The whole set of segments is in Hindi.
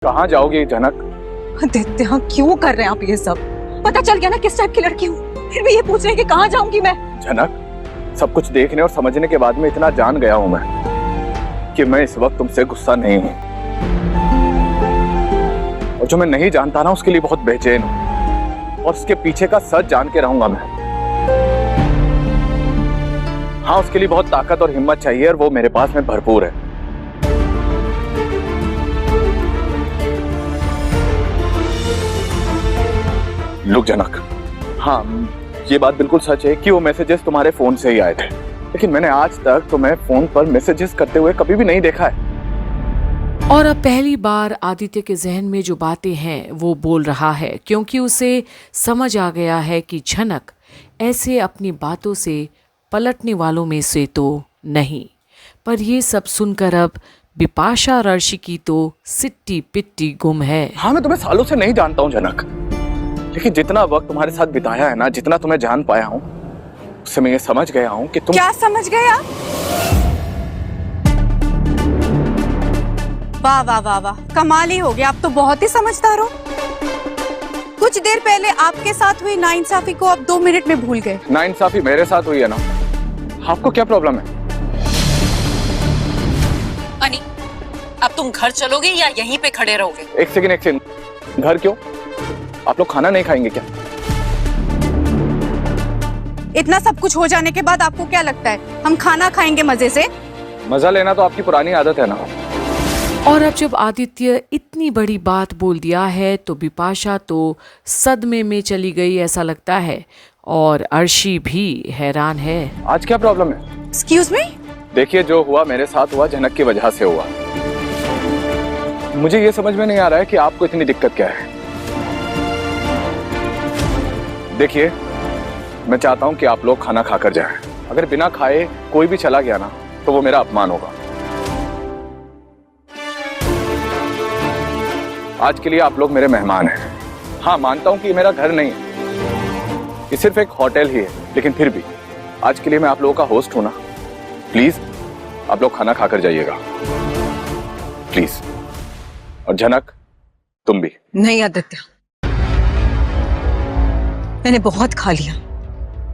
कहाँ जाओगी जनक? आदित्य, हाँ क्यों कर रहे हैं आप ये सब? पता चल गया ना किस टाइप की लड़की हूँ, फिर भी ये पूछ रहे हैं कि कहाँ जाऊंगी मैं। जनक, सब कुछ देखने और समझने के बाद में इतना जान गया हूँ मैं कि मैं इस वक्त तुमसे गुस्सा नहीं हूँ, और जो मैं नहीं जानता ना उसके लिए बहुत बेचैन हूँ, और उसके पीछे का सच जान के रहूंगा मैं। हाँ, उसके लिए बहुत ताकत और हिम्मत चाहिए और वो मेरे पास में भरपूर है। लुक जनक, हाँ ये बात बिल्कुल सच है कि वो मैसेजेस तुम्हारे फोन से ही आए थे, लेकिन मैंने आज तक तुम्हें फोन पर मैसेजेस करते हुए कभी भी नहीं देखा है। और अब पहली बार आदित्य के जहन में जो बातें हैं वो बोल रहा है, क्योंकि उसे समझ आ गया है कि झनक ऐसे अपनी बातों से पलटने वालों में से तो नहीं। पर ये सब सुनकर अब बिपाशा और अर्शी की तो सिट्टी पिट्टी गुम है। हाँ, मैं तुम्हें सालों से नहीं जानता हूँ जनक, लेकिन जितना वक्त तुम्हारे साथ बिताया है ना, जितना तुम्हें जान पाया हूँ, उससे मैं ये समझ गया हूँ कि तुम क्या समझ गए आप? वाह वाह वाह वाह, कमाल ही हो गया, आप तो बहुत ही समझदार हो। कुछ देर पहले आपके साथ हुई नाइंसाफी को आप 2 मिनट में भूल गए। नाइंसाफी मेरे साथ हुई है ना, आपको क्या प्रॉब्लम है? अनी, अब तुम घर चलोगे या यहीं पे खड़े रहोगे? एक सेकंड, घर क्यों? आप लोग खाना नहीं खाएंगे क्या? इतना सब कुछ हो जाने के बाद आपको क्या लगता है हम खाना खाएंगे मजे से? मजा लेना तो आपकी पुरानी आदत है ना। और अब जब आदित्य इतनी बड़ी बात बोल दिया है तो बिपाशा तो सदमे में चली गई ऐसा लगता है, और अर्शी भी हैरान है। आज क्या प्रॉब्लम है? Excuse me? देखिए, जो हुआ मेरे साथ हुआ जनक की वजह से हुआ। मुझे ये समझ में नहीं आ रहा है कि आपको इतनी दिक्कत क्या है। देखिए, मैं चाहता हूं कि आप लोग खाना खाकर जाएं। अगर बिना खाए कोई भी चला गया ना तो वो मेरा अपमान होगा। आज के लिए आप लोग मेरे मेहमान हैं। हाँ, मानता हूं कि ये मेरा घर नहीं है, ये सिर्फ एक होटल ही है, लेकिन फिर भी आज के लिए मैं आप लोगों का होस्ट हूं ना। प्लीज आप लोग खाना खाकर जाइएगा, प्लीज। और जनक, तुम भी। नहीं आदित्य, मैंने बहुत खा लिया,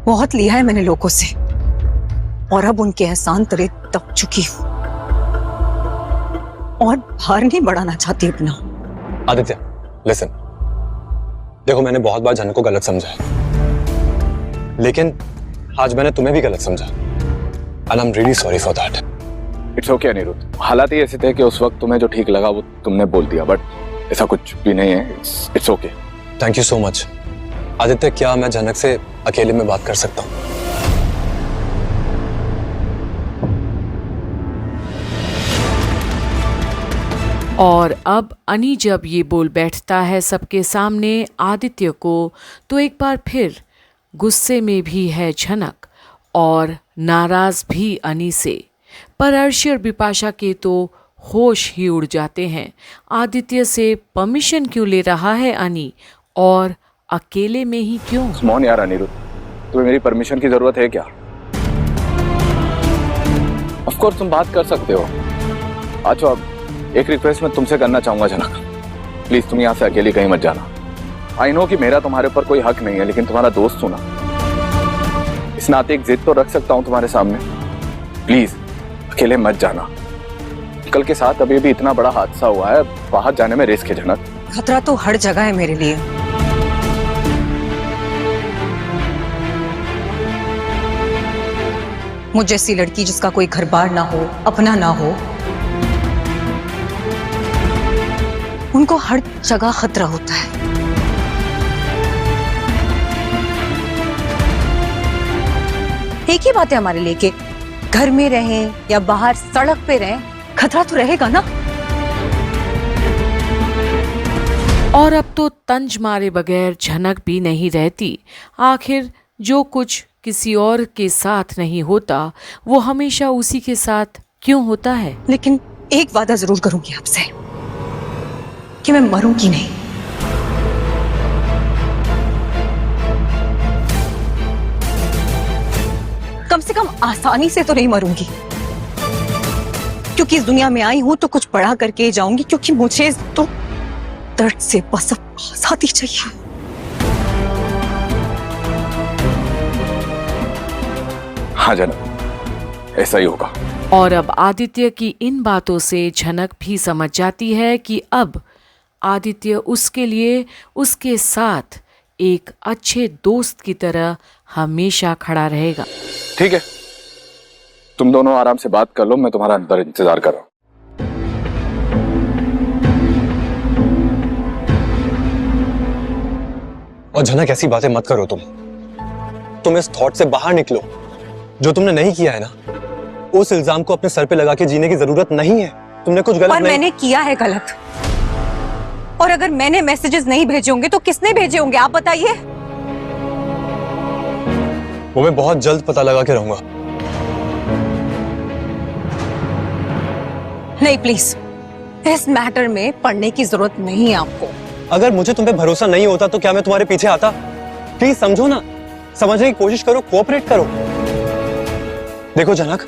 बहुत लिया है मैंने लोगों से, और अब उनके एहसान तले दब चुकी हूँ और भार नहीं बढ़ाना चाहती अपना। आदित्य, लिसन, देखो मैंने बहुत बार जनक को गलत समझा है, लेकिन आज मैंने तुम्हें भी गलत समझा, and I'm really sorry for that. It's okay Anirudh, हालात ही ऐसे थे कि उस वक्त तुम्हें जो ठीक लगा वो तुमने बोल दिया, बट ऐसा कुछ भी नहीं है। It's okay. Thank you so much. Aditya, क्या मैं जनक से अकेले में बात कर सकता हूँ? और अब अनी जब ये बोल बैठता है सबके सामने आदित्य को, तो एक बार फिर गुस्से में भी है झनक और नाराज भी अनी से। पर अर्शी और बिपाशा के तो होश ही उड़ जाते हैं। आदित्य से परमिशन क्यों ले रहा है अनी, और अकेले में ही क्यों? स्मॉन यार अनिरुद्ध, तुम्हें मेरी परमिशन की जरूरत है क्या? ऑफ कोर्स तुम बात कर सकते हो। अच्छा, अब एक रिक्वेस्ट मैं तुमसे करना चाहूंगा जनक, प्लीज तुम यहाँ से अकेली कहीं मत जाना। आई नो कि मेरा तुम्हारे ऊपर कोई हक नहीं है, लेकिन तुम्हारा दोस्त हूं ना, इस नाते एक जिद तो रख सकता हूँ तुम्हारे सामने। प्लीज अकेले मत जाना। कल के साथ अभी भी इतना बड़ा हादसा हुआ है, बाहर जाने में रिस्क है जनक। खतरा तो हर जगह है मेरे लिए। मुझ जैसी लड़की जिसका कोई घर बार ना हो, अपना ना हो, उनको हर जगह खतरा होता है। एक ही बात है हमारे लिए कि घर में रहें या बाहर सड़क पे रहें, खतरा तो रहेगा ना। और अब तो तंज मारे बगैर झनक भी नहीं रहती। आखिर जो कुछ किसी और के साथ नहीं होता वो हमेशा उसी के साथ क्यों होता है? लेकिन एक वादा जरूर करूंगी आपसे कि मैं मरूंगी नहीं। कम से कम आसानी से तो नहीं मरूंगी, क्योंकि इस दुनिया में आई हूं तो कुछ बड़ा करके जाऊंगी, क्योंकि मुझे तो दर्द से बस अब आजादी चाहिए। हाँ जनक, ऐसा ही होगा। और अब आदित्य की इन बातों से झनक भी समझ जाती है कि अब आदित्य उसके लिए उसके साथ एक अच्छे दोस्त की तरह हमेशा खड़ा रहेगा। ठीक है, तुम दोनों आराम से बात कर लो, मैं तुम्हारा अंदर इंतजार कर रहा हूं। और झनक ऐसी बातें मत करो तुम इस थॉट से बाहर निकलो। जो तुमने नहीं किया है ना, उस इल्जाम को अपने सर पे लगा के जीने की जरूरत नहीं है। तुमने कुछ गलत पर मैंने किया है गलत। और अगर मैंने मैसेजेस नहीं भेजे होंगे तो किसने भेजे होंगे, आप बताइए। वो मैं बहुत जल्द पता लगा के रहूंगा। नहीं प्लीज, इस मैटर में पढ़ने की जरूरत नहीं है आपको। अगर मुझे तुम पे भरोसा नहीं होता तो क्या मैं तुम्हारे पीछे आता? प्लीज समझो ना, समझने की कोशिश करो, कोऑपरेट करो। देखो जनक,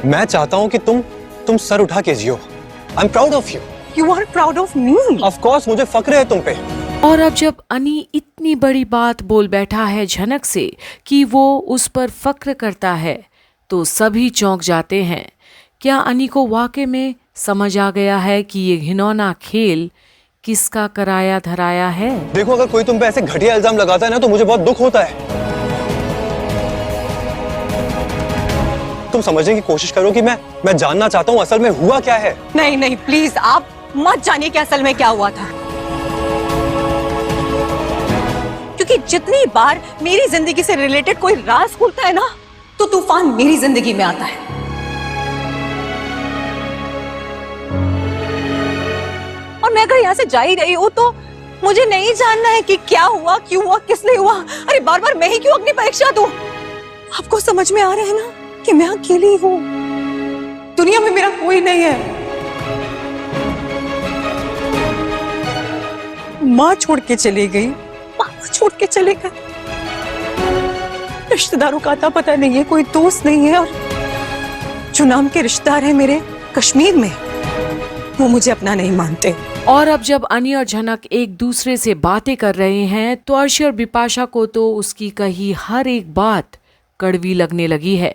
मैं चाहता हूं कि तुम सर उठा के जियो। I am proud of you. You are proud of me? Of course, मुझे फक्र है तुम पे। और अब जब अनी इतनी बड़ी बात बोल बैठा है झनक से कि वो उस पर फक्र करता है, तो सभी चौंक जाते हैं। क्या अनी को वाकई में समझ आ गया है कि ये घिनौना खेल किसका कराया धराया है? देखो, अगर कोई तुम पे ऐसे घटिया इल्जाम लगाता है ना, तो मुझे बहुत दुख होता है। तुम समझने की कोशिश करो कि मैं जानना चाहता हूँ असल में हुआ क्या है। नहीं नहीं प्लीज, आप मत जानिए कि असल में क्या हुआ था। क्योंकि जितनी बार मेरी जिंदगी से रिलेटेड कोई राज खुलता है ना, तो तूफान मेरी जिंदगी में आता है। और मैं अगर यहाँ से जा ही रही हूँ तो मुझे नहीं जानना है कि क्या हुआ, क्यों हुआ, किसने हुआ। अरे बार बार मैं ही क्यों अपनी परीक्षा दूं? आपको समझ में आ रहा है ना कि मैं अकेली हूँ, दुनिया में मेरा कोई नहीं है। माँ छोड़ के चली गई, पापा छोड़ के चले गए, रिश्तेदारों का आता पता नहीं है, कोई दोस्त नहीं है। और जो नाम के रिश्तेदार है मेरे कश्मीर में, वो मुझे अपना नहीं मानते। और अब जब अनी और झनक एक दूसरे से बातें कर रहे हैं, तो अर्शी और बिपाशा को तो उसकी कही हर एक बात कड़वी लगने लगी है।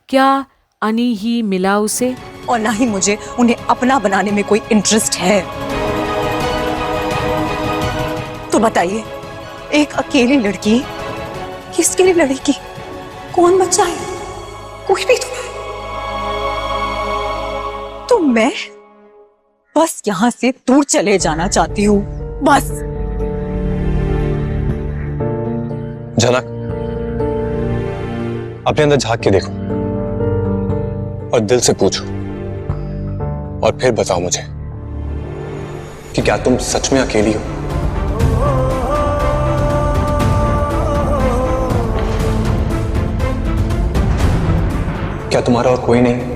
क्या अनी ही मिला उसे? और ना ही मुझे उन्हें अपना बनाने में कोई इंटरेस्ट है। तो बताइए, एक अकेली लड़की किसके लिए लड़ेगी? कौन बचाए? कोई भी तो नहीं। तो मैं बस यहां से दूर चले जाना चाहती हूँ, बस। जनक, अपने अंदर झांक के देखो और दिल से पूछो, और फिर बताओ मुझे कि क्या तुम सच में अकेली हो? क्या तुम्हारा और कोई नहीं?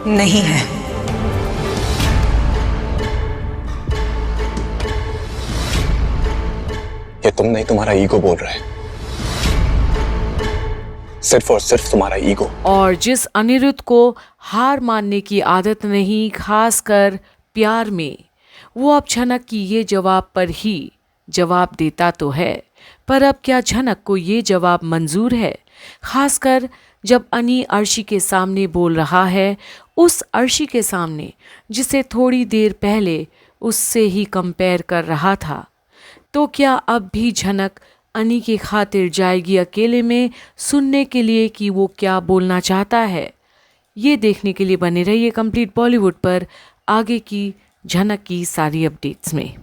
नहीं है। ये तुम नहीं, तुम्हारा ईगो बोल रहा है। सिर्फ और सिर्फ तुम्हारा ईगो। और जिस अनिरुद्ध को हार मानने की आदत नहीं, खासकर प्यार में, वो अब झनक की ये जवाब पर ही जवाब देता तो है, पर अब क्या झनक को ये जवाब मंजूर है? खासकर जब अनी अर्शी के सामने बोल रहा है, उस अर्शी के सामने जिसे थोड़ी देर पहले उससे ही कंपेयर कर रहा था। तो क्या अब भी झनक अनी की खातिर जाएगी अकेले में सुनने के लिए कि वो क्या बोलना चाहता है? ये देखने के लिए बने रहिए कंप्लीट बॉलीवुड पर आगे की झनक की सारी अपडेट्स में।